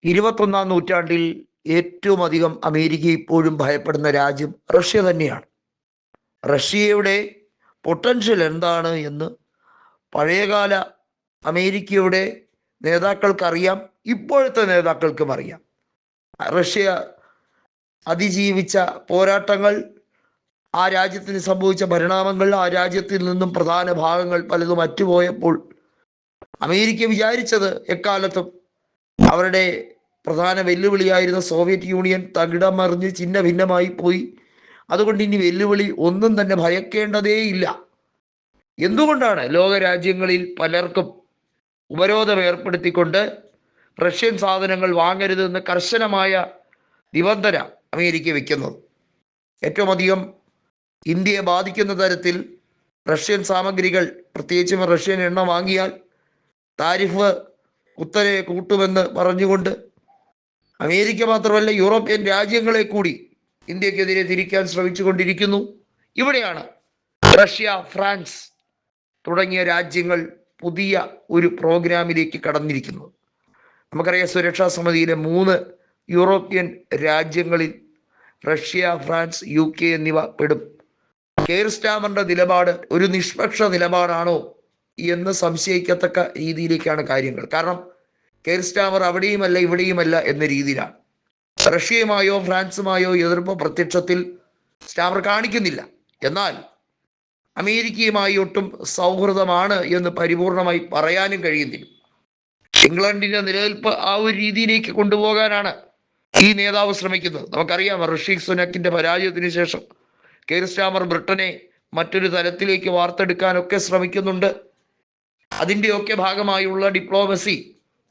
21-ാം നൂറ്റാണ്ടിൽ ഏറ്റവും അധികം അമേരിക്ക ഇപ്പോഴും ഭയപ്പെടുന്ന രാജ്യം റഷ്യ തന്നെയാണ്. റഷ്യയുടെ പൊട്ടൻഷ്യൽ എന്താണ് എന്ന് പഴയകാല അമേരിക്കയുടെ നേതാക്കൾക്കറിയാം, ഇപ്പോഴത്തെ നേതാക്കൾക്കും അറിയാം. റഷ്യ അതിജീവിച്ച പോരാട്ടങ്ങൾ, ആ രാജ്യത്തിന് സംഭവിച്ച പരിണാമങ്ങൾ, ആ രാജ്യത്തിൽ നിന്നും പ്രധാന ഭാഗങ്ങൾ പലതും അറ്റുപോയപ്പോൾ അമേരിക്ക വിചാരിച്ചത് എക്കാലത്തും അവരുടെ പ്രധാന വെല്ലുവിളിയായിരുന്ന സോവിയറ്റ് യൂണിയൻ തകിടം മറിഞ്ഞ് ചിഹ്ന ഭിന്നമായി പോയി. അതുകൊണ്ട് ഇനി വെല്ലുവിളി ഒന്നും തന്നെ ഭയക്കേണ്ടതേയില്ല. എന്തുകൊണ്ടാണ് ലോകരാജ്യങ്ങളിൽ പലർക്കും ഉപരോധം ഏർപ്പെടുത്തിക്കൊണ്ട് റഷ്യൻ സാധനങ്ങൾ വാങ്ങരുതെന്ന് കർശനമായ നിബന്ധന അമേരിക്ക വയ്ക്കുന്നത്? ഏറ്റവും അധികം ഇന്ത്യയെ ബാധിക്കുന്ന തരത്തിൽ റഷ്യൻ സാമഗ്രികൾ, പ്രത്യേകിച്ചും റഷ്യൻ എണ്ണ വാങ്ങിയാൽ താരിഫ് കുത്തനെ കൂട്ടുമെന്ന് പറഞ്ഞുകൊണ്ട് അമേരിക്ക മാത്രമല്ല യൂറോപ്യൻ രാജ്യങ്ങളെ കൂടി ഇന്ത്യക്കെതിരെ തിരിക്കാൻ ശ്രമിച്ചുകൊണ്ടിരിക്കുന്നു. ഇവിടെയാണ് റഷ്യ, ഫ്രാൻസ് തുടങ്ങിയ രാജ്യങ്ങൾ പുതിയ ഒരു പ്രോഗ്രാമിലേക്ക് കടന്നിരിക്കുന്നത്. നമുക്കറിയാം, സുരക്ഷാ സമിതിയിലെ 3 യൂറോപ്യൻ രാജ്യങ്ങളിൽ റഷ്യ, ഫ്രാൻസ്, UK എന്നിവ പെടും. കെയർ സ്റ്റാമറിന്റെ നിലപാട് ഒരു നിഷ്പക്ഷ നിലപാടാണോ എന്ന് സംശയിക്കത്തക്ക രീതിയിലേക്കാണ് കാര്യങ്ങൾ. കാരണം കെയർ സ്റ്റാമർ അവിടെയുമല്ല ഇവിടെയുമല്ല എന്ന രീതിയിലാണ്. റഷ്യയുമായോ ഫ്രാൻസുമായോ എതിർപ്പ് പ്രത്യക്ഷത്തിൽ സ്റ്റാമർ കാണിക്കുന്നില്ല. എന്നാൽ അമേരിക്കയുമായി ഒട്ടും സൗഹൃദമാണ് എന്ന് പരിപൂർണമായി പറയാനും കഴിയുന്നില്ല. ഇംഗ്ലണ്ടിന്റെ നിലനിൽപ്പ് ആ ഒരു രീതിയിലേക്ക് കൊണ്ടുപോകാനാണ് ഈ നേതാവ് ശ്രമിക്കുന്നത്. നമുക്കറിയാം, ഋഷി സുനക്കിന്റെ പരാജയത്തിന് ശേഷം കെയർ സ്റ്റാമർ ബ്രിട്ടനെ മറ്റൊരു തലത്തിലേക്ക് വാർത്തെടുക്കാനൊക്കെ ശ്രമിക്കുന്നുണ്ട്. അതിൻ്റെയൊക്കെ ഭാഗമായുള്ള ഡിപ്ലോമസി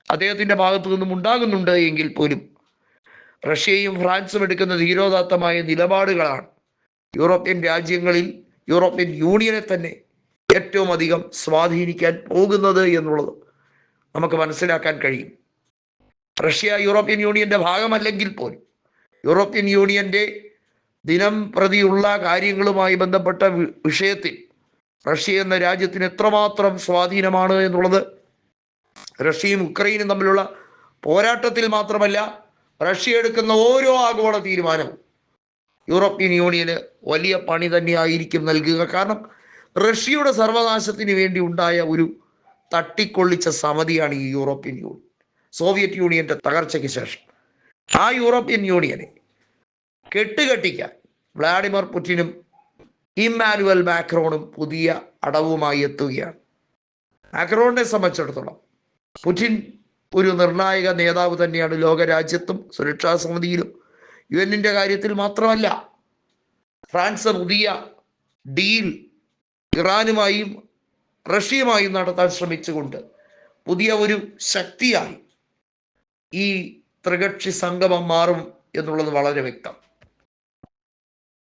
അദ്ദേഹത്തിൻ്റെ ഭാഗത്തു നിന്നും ഉണ്ടാകുന്നുണ്ട്. എങ്കിൽ പോലും റഷ്യയും ഫ്രാൻസും എടുക്കുന്ന ധീരോദാത്തമായ നിലപാടുകളാണ് യൂറോപ്യൻ രാജ്യങ്ങളിൽ യൂറോപ്യൻ യൂണിയനെ തന്നെ ഏറ്റവും അധികം സ്വാധീനിക്കാൻ പോകുന്നത് എന്നുള്ളത് നമുക്ക് മനസ്സിലാക്കാൻ കഴിയും. റഷ്യ യൂറോപ്യൻ യൂണിയന്റെ ഭാഗമല്ലെങ്കിൽ പോലും യൂറോപ്യൻ യൂണിയന്റെ ദിനം പ്രതിയുള്ള കാര്യങ്ങളുമായി ബന്ധപ്പെട്ട വിഷയത്തിൽ റഷ്യ എന്ന രാജ്യത്തിന് എത്രമാത്രം സ്വാധീനമാണ് എന്നുള്ളത് റഷ്യയും ഉക്രൈനും തമ്മിലുള്ള പോരാട്ടത്തിൽ മാത്രമല്ല, റഷ്യ എടുക്കുന്ന ഓരോ ആഗോള തീരുമാനവും യൂറോപ്യൻ യൂണിയന് വലിയ പണി തന്നെയായിരിക്കും നൽകുക. കാരണം റഷ്യയുടെ സർവനാശത്തിന് വേണ്ടി ഉണ്ടായ ഒരു തട്ടിക്കൊള്ളിച്ച സമിതിയാണ് ഈ യൂറോപ്യൻ യൂണിയൻ. സോവിയറ്റ് യൂണിയന്റെ തകർച്ചയ്ക്ക് ശേഷം ആ യൂറോപ്യൻ യൂണിയനെ കെട്ടുകെട്ടിക്കാൻ വ്ളാഡിമിർ പുടിനും ഇമ്മാനുവൽ മാക്രോണും പുതിയ അടവുമായി എത്തുകയാണ്. മാക്രോണിനെ സംബന്ധിച്ചിടത്തോളം പുടിൻ ഒരു നിർണായക നേതാവ് തന്നെയാണ് ലോകരാജ്യത്തും സുരക്ഷാ സമിതിയിലും. UN കാര്യത്തിൽ മാത്രമല്ല, ഫ്രാൻസ് പുതിയ ഡീൽ ഇറാനുമായും റഷ്യയുമായും നടത്താൻ ശ്രമിച്ചുകൊണ്ട് പുതിയ ഒരു ശക്തിയായി ഈ ത്രികക്ഷി സംഗമം മാറും എന്നുള്ളത് വളരെ വ്യക്തം.